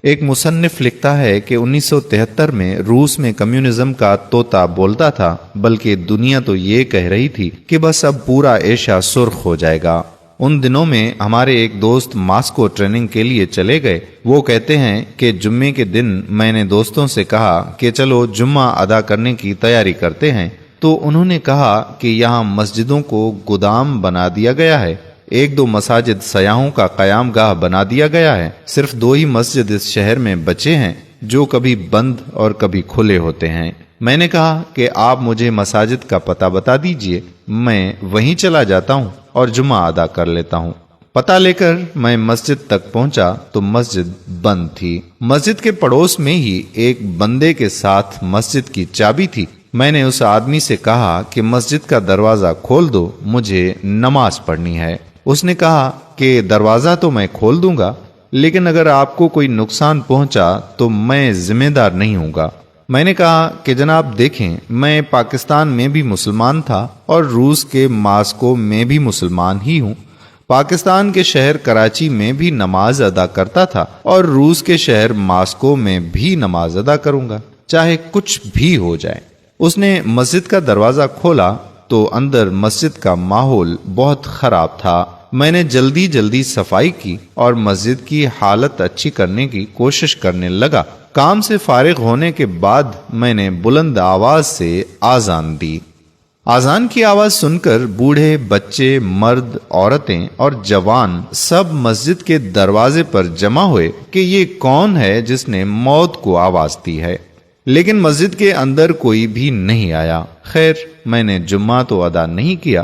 ایک مصنف لکھتا ہے کہ 1973 میں روس میں کمیونزم کا طوطا بولتا تھا، بلکہ دنیا تو یہ کہہ رہی تھی کہ بس اب پورا ایشیا سرخ ہو جائے گا۔ ان دنوں میں ہمارے ایک دوست ماسکو ٹریننگ کے لیے چلے گئے۔ وہ کہتے ہیں کہ جمعے کے دن میں نے دوستوں سے کہا کہ چلو جمعہ ادا کرنے کی تیاری کرتے ہیں، تو انہوں نے کہا کہ یہاں مسجدوں کو گودام بنا دیا گیا ہے، 1-2 مساجد سیاحوں کا قیام گاہ بنا دیا گیا ہے، صرف 2 ہی مسجد اس شہر میں بچے ہیں جو کبھی بند اور کبھی کھلے ہوتے ہیں۔ میں نے کہا کہ آپ مجھے مساجد کا پتہ بتا دیجئے، میں وہیں چلا جاتا ہوں اور جمعہ ادا کر لیتا ہوں۔ پتہ لے کر میں مسجد تک پہنچا تو مسجد بند تھی۔ مسجد کے پڑوس میں ہی ایک بندے کے ساتھ مسجد کی چابی تھی۔ میں نے اس آدمی سے کہا کہ مسجد کا دروازہ کھول دو، مجھے نماز پڑھنی ہے۔ اس نے کہا کہ دروازہ تو میں کھول دوں گا، لیکن اگر آپ کو کوئی نقصان پہنچا تو میں ذمہ دار نہیں ہوں گا۔ میں نے کہا کہ جناب دیکھیں، میں پاکستان میں بھی مسلمان تھا اور روس کے ماسکو میں بھی مسلمان ہی ہوں۔ پاکستان کے شہر کراچی میں بھی نماز ادا کرتا تھا اور روس کے شہر ماسکو میں بھی نماز ادا کروں گا، چاہے کچھ بھی ہو جائے۔ اس نے مسجد کا دروازہ کھولا تو اندر مسجد کا ماحول بہت خراب تھا۔ میں نے جلدی صفائی کی اور مسجد کی حالت اچھی کرنے کی کوشش کرنے لگا۔ کام سے فارغ ہونے کے بعد میں نے بلند آواز سے آذان دی۔ آذان کی آواز سن کر بوڑھے، بچے، مرد، عورتیں اور جوان سب مسجد کے دروازے پر جمع ہوئے کہ یہ کون ہے جس نے موت کو آواز دی ہے، لیکن مسجد کے اندر کوئی بھی نہیں آیا۔ خیر، میں نے جمعہ تو ادا نہیں کیا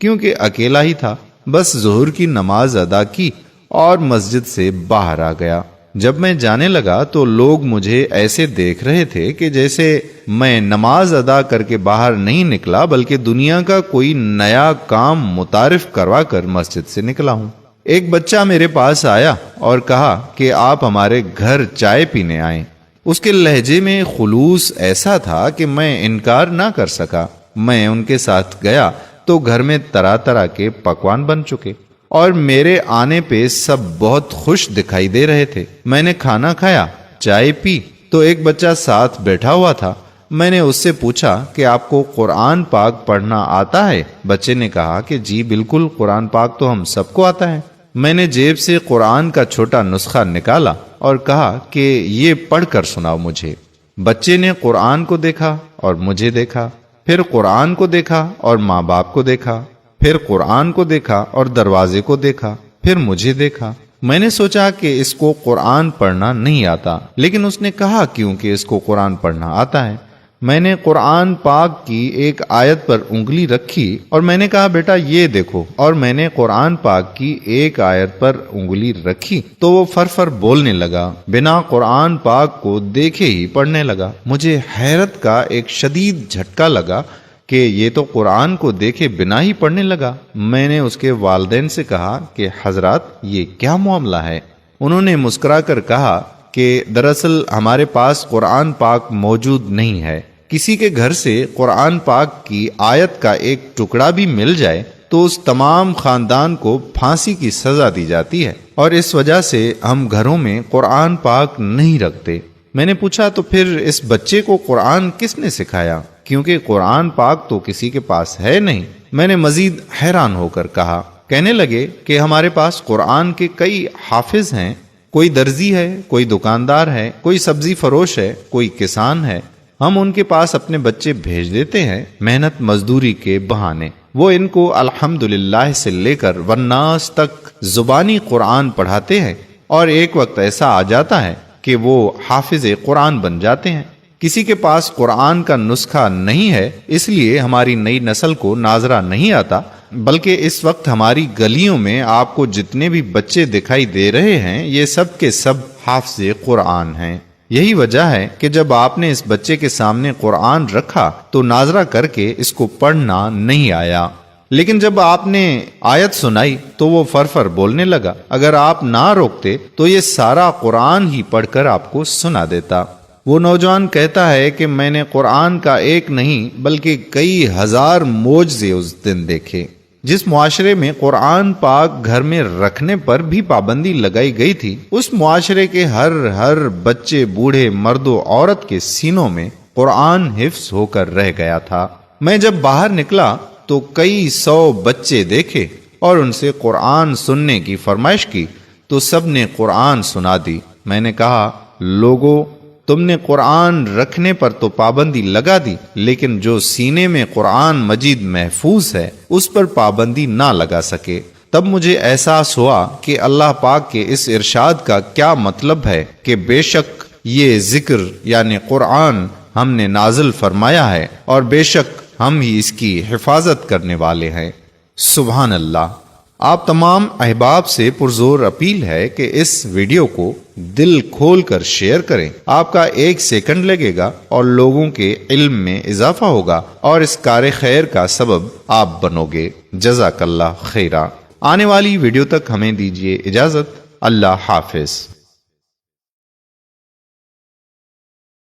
کیونکہ اکیلا ہی تھا، بس ظہر کی نماز ادا کی اور مسجد سے باہر آ گیا۔ جب میں جانے لگا تو لوگ مجھے ایسے دیکھ رہے تھے کہ جیسے میں نماز ادا کر کے باہر نہیں نکلا بلکہ دنیا کا کوئی نیا کام متعارف کروا کر مسجد سے نکلا ہوں۔ ایک بچہ میرے پاس آیا اور کہا کہ آپ ہمارے گھر چائے پینے آئیں۔ اس کے لہجے میں خلوص ایسا تھا کہ میں انکار نہ کر سکا۔ میں ان کے ساتھ گیا تو گھر میں طرح طرح کے پکوان بن چکے اور میرے آنے پہ سب بہت خوش دکھائی دے رہے تھے۔ میں نے کھانا کھایا، چائے پی تو ایک بچہ ساتھ بیٹھا ہوا تھا۔ میں نے اس سے پوچھا کہ آپ کو قرآن پاک پڑھنا آتا ہے؟ بچے نے کہا کہ جی بالکل، قرآن پاک تو ہم سب کو آتا ہے۔ میں نے جیب سے قرآن کا چھوٹا نسخہ نکالا اور کہا کہ یہ پڑھ کر سناؤ مجھے۔ بچے نے قرآن کو دیکھا اور مجھے دیکھا، پھر قرآن کو دیکھا اور ماں باپ کو دیکھا، پھر قرآن کو دیکھا اور دروازے کو دیکھا، پھر مجھے دیکھا۔ میں نے سوچا کہ اس کو قرآن پڑھنا نہیں آتا، لیکن اس نے کہا کیوں کہ اس کو قرآن پڑھنا آتا ہے۔ میں نے قرآن پاک کی ایک آیت پر انگلی رکھی اور میں نے کہا بیٹا یہ دیکھو، اور میں نے قرآن پاک کی ایک آیت پر انگلی رکھی تو وہ فر بولنے لگا، بنا قرآن پاک کو دیکھے ہی پڑھنے لگا۔ مجھے حیرت کا ایک شدید جھٹکا لگا کہ یہ تو قرآن کو دیکھے بنا ہی پڑھنے لگا۔ میں نے اس کے والدین سے کہا کہ حضرات یہ کیا معاملہ ہے؟ انہوں نے مسکرا کر کہا کہ دراصل ہمارے پاس قرآن پاک موجود نہیں ہے۔ کسی کے گھر سے قرآن پاک کی آیت کا ایک ٹکڑا بھی مل جائے تو اس تمام خاندان کو پھانسی کی سزا دی جاتی ہے، اور اس وجہ سے ہم گھروں میں قرآن پاک نہیں رکھتے۔ میں نے پوچھا تو پھر اس بچے کو قرآن کس نے سکھایا، کیونکہ قرآن پاک تو کسی کے پاس ہے نہیں۔ میں نے مزید حیران ہو کر کہا، کہنے لگے کہ ہمارے پاس قرآن کے کئی حافظ ہیں، کوئی درزی ہے، کوئی دکاندار ہے، کوئی سبزی فروش ہے، کوئی کسان ہے۔ ہم ان کے پاس اپنے بچے بھیج دیتے ہیں محنت مزدوری کے بہانے۔ وہ ان کو الحمدللہ سے لے کر والناس تک زبانی قرآن پڑھاتے ہیں، اور ایک وقت ایسا آ جاتا ہے کہ وہ حافظ قرآن بن جاتے ہیں۔ کسی کے پاس قرآن کا نسخہ نہیں ہے، اس لیے ہماری نئی نسل کو ناظرہ نہیں آتا، بلکہ اس وقت ہماری گلیوں میں آپ کو جتنے بھی بچے دکھائی دے رہے ہیں یہ سب کے سب حافظ قرآن ہیں۔ یہی وجہ ہے کہ جب آپ نے اس بچے کے سامنے قرآن رکھا تو ناظرہ کر کے اس کو پڑھنا نہیں آیا، لیکن جب آپ نے آیت سنائی تو وہ فر بولنے لگا۔ اگر آپ نہ روکتے تو یہ سارا قرآن ہی پڑھ کر آپ کو سنا دیتا۔ وہ نوجوان کہتا ہے کہ میں نے قرآن کا ایک نہیں بلکہ کئی ہزار معجزے اس دن دیکھے۔ جس معاشرے میں قرآن پاک گھر میں رکھنے پر بھی پابندی لگائی گئی تھی، اس معاشرے کے ہر بچے، بوڑھے، مرد و عورت کے سینوں میں قرآن حفظ ہو کر رہ گیا تھا۔ میں جب باہر نکلا تو کئی 100 بچے دیکھے اور ان سے قرآن سننے کی فرمائش کی تو سب نے قرآن سنا دی۔ میں نے کہا، لوگو، تم نے قرآن رکھنے پر تو پابندی لگا دی، لیکن جو سینے میں قرآن مجید محفوظ ہے اس پر پابندی نہ لگا سکے۔ تب مجھے احساس ہوا کہ اللہ پاک کے اس ارشاد کا کیا مطلب ہے کہ بے شک یہ ذکر یعنی قرآن ہم نے نازل فرمایا ہے اور بے شک ہم ہی اس کی حفاظت کرنے والے ہیں۔ سبحان اللہ۔ آپ تمام احباب سے پرزور اپیل ہے کہ اس ویڈیو کو دل کھول کر شیئر کریں۔ آپ کا 1 سیکنڈ لگے گا اور لوگوں کے علم میں اضافہ ہوگا اور اس کار خیر کا سبب آپ بنو گے۔ جزاک اللہ خیرہ۔ آنے والی ویڈیو تک ہمیں دیجیے اجازت۔ اللہ حافظ۔